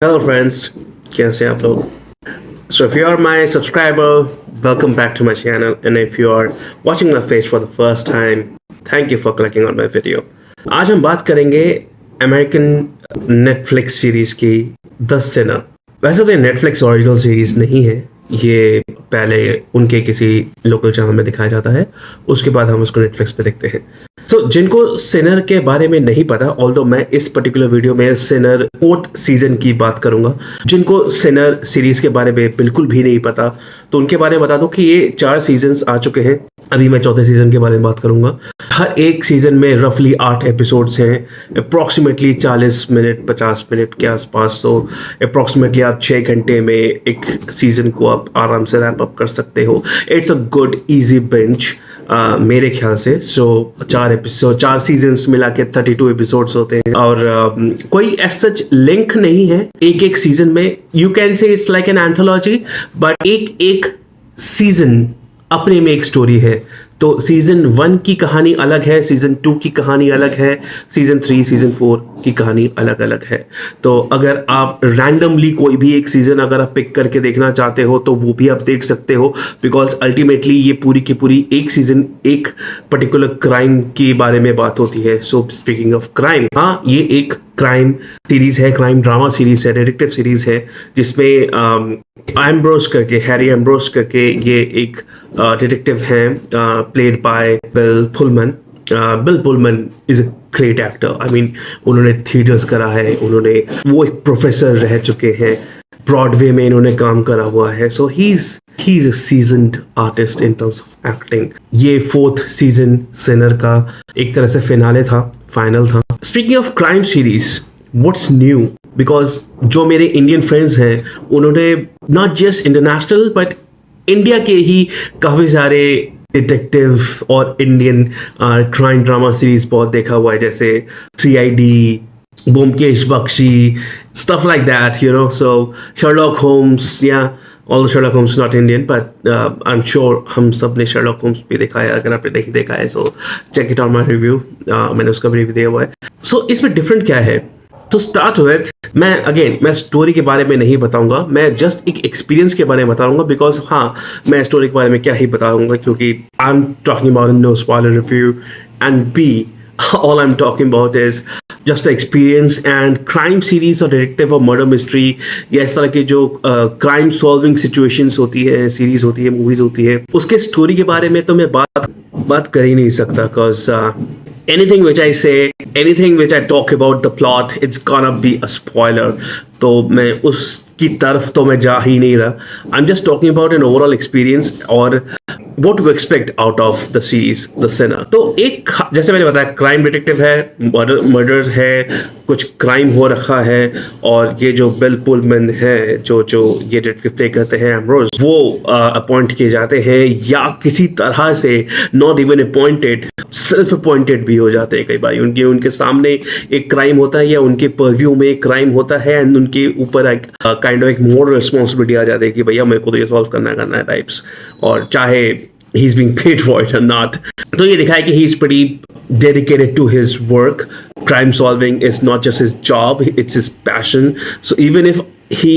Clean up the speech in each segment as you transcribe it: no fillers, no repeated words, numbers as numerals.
Hello friends, कैसे हैं आप लोग? So if you are my subscriber, welcome back to my channel, and if you are watching my face for the first time, thank you for clicking on my video. आज हम बात करेंगे American Netflix series की the Sinner. वैसे तो ये Netflix original series नहीं है, ये पहले उनके किसी लोकल चैनल में दिखाया जाता है, उसके बाद हम उसको नेटफ्लिक्स पे देखते हैं। जिनको सिनर के बारे में नहीं पता, ऑल्दो मैं इस पर्टिकुलर वीडियो में सिनर 4th सीजन की बात करूंगा। जिनको सिनर सीरीज के बारे में बिल्कुल भी नहीं पता, तो उनके बारे में बता दो कि ये 4 सीजन्स आ चुके हैं। अभी मैं 4थे सीजन के बारे में बात करूंगा। हर एक सीजन में रफली 8 एपिसोड्स हैं, अप्रॉक्सीमेटली 40 मिनट 50 मिनट के आसपास। तो अप्रॉक्सीमेटली आप 6 घंटे में एक सीजन को आप आराम से रैप अप कर सकते हो। It's a good easy binge मेरे ख्याल से। 4 सीजन्स मिला के 32 एपिसोड्स होते हैं, और कोई एज सच लिंक नहीं है एक एक सीजन में। You can say it's like an anthology, but एक एक सीजन अपने में एक स्टोरी है। तो सीजन 1 की कहानी अलग है, सीजन 2 की कहानी अलग है, सीजन 3 सीजन 4 की कहानी अलग अलग है। तो अगर आप रैंडमली कोई भी एक सीजन अगर आप पिक करके देखना चाहते हो तो वो भी आप देख सकते हो, बिकॉज अल्टीमेटली ये पूरी की पूरी एक सीजन एक पर्टिकुलर क्राइम के बारे में बात होती है। सो स्पीकिंग ऑफ क्राइम, हाँ, ये एक क्राइम सीरीज है, क्राइम ड्रामा सीरीज है, डिटेक्टिव सीरीज है, जिसमें एम्ब्रोस करके, हैरी एम्ब्रोस करके ये एक डिटेक्टिव हैं, played by bill Pullman. Bill Pullman is a great actor. I mean, उन्होंने थिएटर्स करा है, वो एक प्रोफेसर रह चुके हैं, ब्रॉडवे में इन्होंने काम करा हुआ है। So he is a seasoned artist in terms of acting. ये 4th सीजन सिनर का एक तरह से फिनाले था, फाइनल था। Speaking of crime series, what's new? Because जो मेरे इंडियन फ्रेंड्स हैं, उन्होंने not just international but India के ही काफ़ी सारे डिटेक्टिव और इंडियन क्राइम ड्रामा सीरीज बहुत देखा हुआ है, जैसे CID, Byomkesh Bakshi, stuff like that, you know. So Sherlock Holmes, yeah, although Sherlock Holmes is not Indian, but I'm sure हम सब ने Sherlock Holmes भी देखा है। अगर आपने नहीं देखा है, so check it on my review, मैंने उसका भी रिव्यू दिया हुआ है। So इसमें डिफरेंट क्या है? तो स्टार्ट विथ, मैं स्टोरी के बारे में नहीं बताऊंगा, मैं जस्ट एक एक्सपीरियंस के बारे में बताऊंगा। बिकॉज हाँ, मैं स्टोरी के बारे में क्या ही बताऊंगा, क्योंकि I am talking about no spoiler review, and be all I'm talking about is just experience and crime series और डिटेक्टिव और मर्डर मिस्ट्री या इस तरह के जो क्राइम सॉल्विंग सिचुएशंस होती है, सीरीज होती है, मूवीज होती है, उसके स्टोरी के बारे में तो मैं बात कर ही नहीं सकता। Because anything which I say, anything which I talk about the plot, it's gonna be a spoiler. तो मैं उसकी तरफ तो मैं जा ही नहीं रहा। I'm just talking about an overall experience और what to expect out of the series The Sinner। तो एक, जैसे मैंने बताया, क्राइम डिटेक्टिव है, मर्डर है, कुछ क्राइम हो रखा है, और ये जो बिल पुलमैन है, जो ये डिटेक्टिव प्ले करते हैं एम्ब्रोस, वो अपॉइंट किए जाते हैं, या किसी तरह से not even appointed, self appointed भी हो जाते हैं कई बार। उनके सामने एक क्राइम होता है या उनके परव्यू में एक क्राइम होता है, एंड उनके ऊपर काइंड ऑफ एक मोरल रिस्पॉन्सिबिलिटी आ जाती है कि भैया मेरे को तो ये सॉल्व करना है टाइप्स, और चाहे he is being paid for it और नॉट। तो ये दिखाया कि he is pretty dedicated to his work. Crime solving is not just his job, it's his passion. So even if he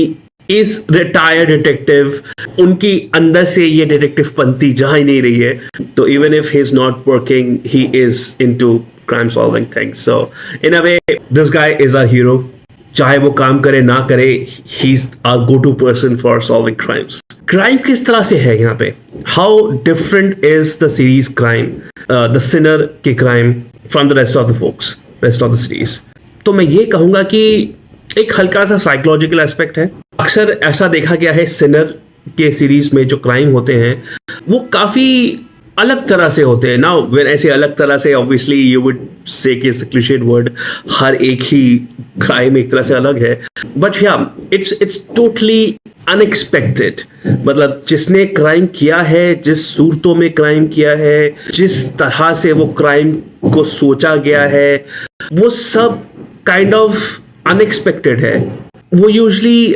is retired detective, उनकी अंदर से ये detective पंती जा ही नहीं रही है, तो even if he's not working, he is into crime solving things. So in a way, this guy is our hero. चाहे वो काम करे ना करे, he's our go-to person for solving crimes. Crime किस तरह से है यहाँ पे? How different is the series crime, the sinner के crime from the rest of the series? तो मैं ये कहूँगा कि एक हल्का सा साइकोलॉजिकल एस्पेक्ट है। अक्सर ऐसा देखा गया है, सिनर के सीरीज में जो क्राइम होते हैं वो काफ़ी अलग तरह से होते हैं। नाउ व्हेन ऐसे अलग तरह से, ऑब्वियसली यू वुड से कि इट्स अ क्लीशेड वर्ड, हर एक ही क्राइम एक तरह से अलग है, बट या इट्स टोटली अनएक्सपेक्टेड। मतलब जिसने क्राइम किया है, जिस सूरतों में क्राइम किया है, जिस तरह से वो क्राइम को सोचा गया है, वो सब काइंड ऑफ अनएक्सपेक्टेड है। वो यूजली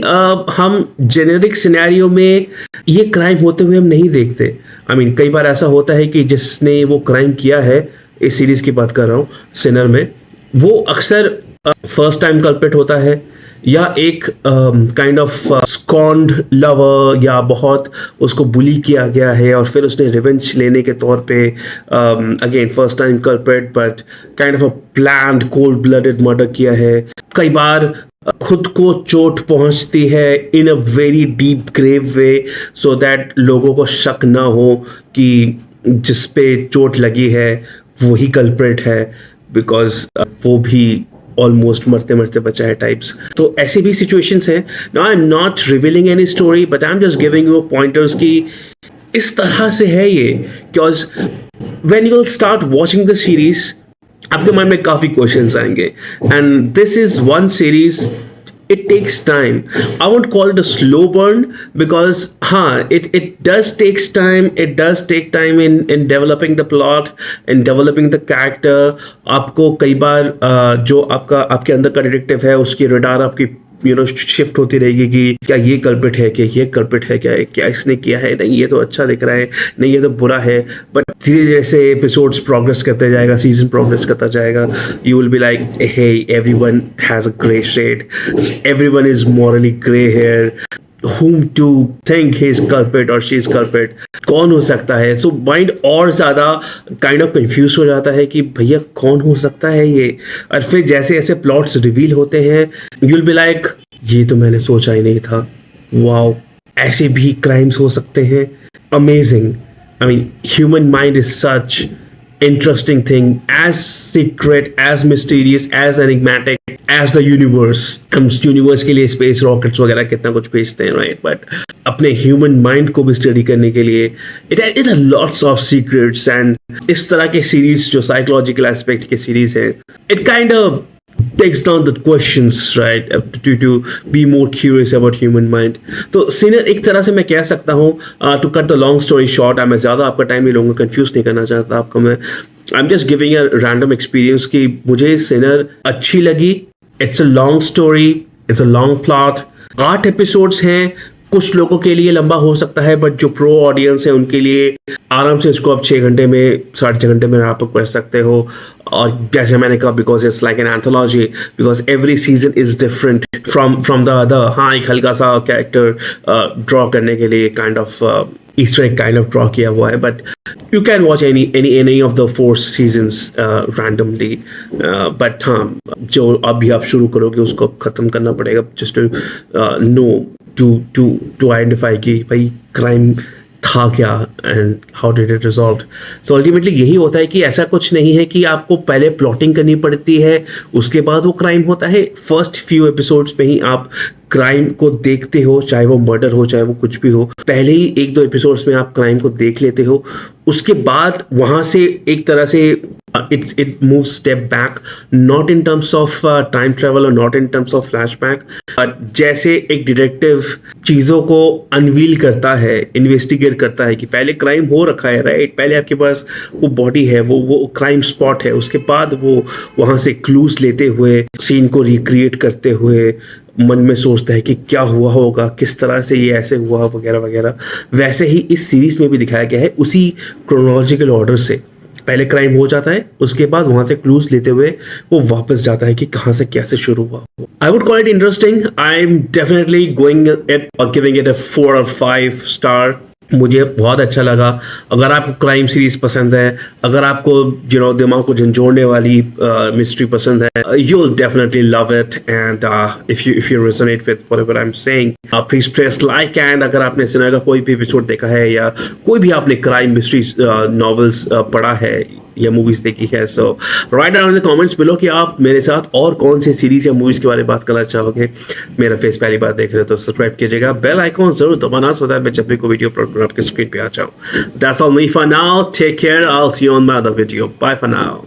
हम जेनेरिक सिनेरियो में ये क्राइम होते हुए हम नहीं देखते। आई मीन, कई बार ऐसा होता है कि जिसने वो क्राइम किया है, इस सीरीज की बात कर रहा हूँ, सिनर में, वो अक्सर फर्स्ट टाइम कल्प्रिट होता है, या एक काइंड ऑफ स्कॉन्ड लवर, या बहुत उसको बुली किया गया है और फिर उसने रिवेंज लेने के तौर पे again first time culprit but kind of a planned cold blooded murder किया है। कई बार खुद को चोट पहुंचती है in a very deep grave way so that लोगों को शक ना हो कि जिस पे चोट लगी है वही कल्प्रेट है, बिकॉज वो भी ऑलमोस्ट मरते मरते बचा है टाइप्स। तो ऐसे भी सिचुएशंस हैं। Now I am not revealing any story but I am just giving you pointers कि इस तरह से है ये। Because when you will start watching the series आपके मन में काफी क्वेश्चंस आएंगे, and this is one series it takes time. I won't call it a slow burn because it does takes time. It does take time in developing the plot and developing the character. आपको कई बार जो आपके अंदर का detective है उसकी radar आपकी shift होती रहेगी कि क्या ये कल्प्रिट है, क्या ये कल्प्रिट है, क्या इसने किया है, नहीं ये तो अच्छा दिख रहा है, नहीं ये तो बुरा है। बट धीरे धीरे से एपिसोड्स प्रोग्रेस करते जाएगा, सीजन प्रोग्रेस करता जाएगा, you will be like hey everyone has a grey shade, everyone is morally grey hair, whom to think he is culprit or she is culprit, कौन हो सकता है। सो माइंड और ज़्यादा काइंड ऑफ कंफ्यूज हो जाता है कि भैया कौन हो सकता है ये। और फिर जैसे जैसे प्लॉट्स रिवील होते हैं यू विल बी लाइक ये तो मैंने सोचा ही नहीं था, वाओ ऐसे भी क्राइम्स हो सकते हैं, amazing. I mean human mind is such interesting thing, as secret, as mysterious, as enigmatic as the universe. हम यूनिवर्स के लिए स्पेस रॉकेट्स वगैरह कितना कुछ भेजते हैं, राइट? बट अपने ह्यूमन माइंड को भी स्टडी करने के लिए it has lots of secrets. And इस तरह के सीरीज जो साइकोलॉजिकल एस्पेक्ट के सीरीज है, it kind of takes down the questions, right, to be more curious about human mind. तो सिनर एक तरह से मैं कह सकता हूँ, to cut the long story short, मैं ज़्यादा आपका टाइम नहीं लूँगा, कंफ्यूज नहीं करना चाहता आपको मैं, I am just giving a random experience कि मुझे सिनर अच्छी लगी। It's a long story, it's a long plot, 8 episodes हैं, कुछ लोगों के लिए लंबा हो सकता है बट जो प्रो ऑडियंस है उनके लिए आराम से इसको आप 6 घंटे में 6.5 घंटे में आप कर सकते हो। और जैसे मैंने कहा because it's like an anthology, because every season is different from the other. हाँ एक हल्का सा कैरेक्टर ड्रॉ करने के लिए kind of Easter egg kind of draw किया हुआ है, but you can watch any of the 4 seasons randomly, but हाँ जो अभी आप शुरू करोगे उसको खत्म करना पड़ेगा just to know to identify कि भाई क्राइम था क्या and how did it resolve. So ultimately यही होता है कि ऐसा कुछ नहीं है कि आपको पहले प्लॉटिंग करनी पड़ती है उसके बाद वो क्राइम होता है। फर्स्ट फ्यू एपिसोड्स में ही आप क्राइम को देखते हो, चाहे वो मर्डर हो चाहे वो कुछ भी हो, पहले ही 1-2 एपिसोड्स में आप क्राइम को देख लेते हो। उसके बाद वहां से एक तरह से it moves step back, not in terms of time travel or not in terms of flashback, but जैसे एक डिटेक्टिव चीज़ों को अनवील करता है, इन्वेस्टिगेट करता है कि पहले क्राइम हो रखा है, राइट, पहले आपके पास वो बॉडी है, वो क्राइम स्पॉट है, उसके बाद वो वहाँ से क्लूज लेते हुए सीन को रिक्रिएट करते हुए मन में सोचता है कि क्या हुआ होगा, किस तरह से ये ऐसे हुआ वगैरह वगैरह। वैसे ही इस सीरीज में भी दिखाया गया है, उसी क्रोनोलॉजिकल ऑर्डर से पहले क्राइम हो जाता है, उसके बाद वहां से क्लूज लेते हुए वो वापस जाता है कि कहां से कैसे शुरू हुआ। I would call it interesting. I am definitely going it और giving it a 4 or 5 star. मुझे बहुत अच्छा लगा। अगर आपको क्राइम सीरीज पसंद है, अगर आपको दिमाग को झंझोड़ने वाली मिस्ट्री पसंद है, you will definitely love it. And if you resonate with whatever I am saying, please press like. And अगर आपने सिनेमा का कोई भी एपिसोड देखा है या कोई भी आपने क्राइम मिस्ट्री नॉवेल्स पढ़ा है या मूवीज देखी है, so write down in the comments below कि आप मेरे साथ और कौन सी सीरीज या मूवीज के बारे में बात करना चाहोगे। मेरा फेस पहली बार देख रहे हो तो सब्सक्राइब कीजिएगा, बेल आइकॉन जरूर दबाना सो दैट मैं जब भी कोई वीडियो अपलोड करूं आपके स्क्रीन पे आ जाऊं। That's all me for now, take care, I will see you on my other video, bye for now.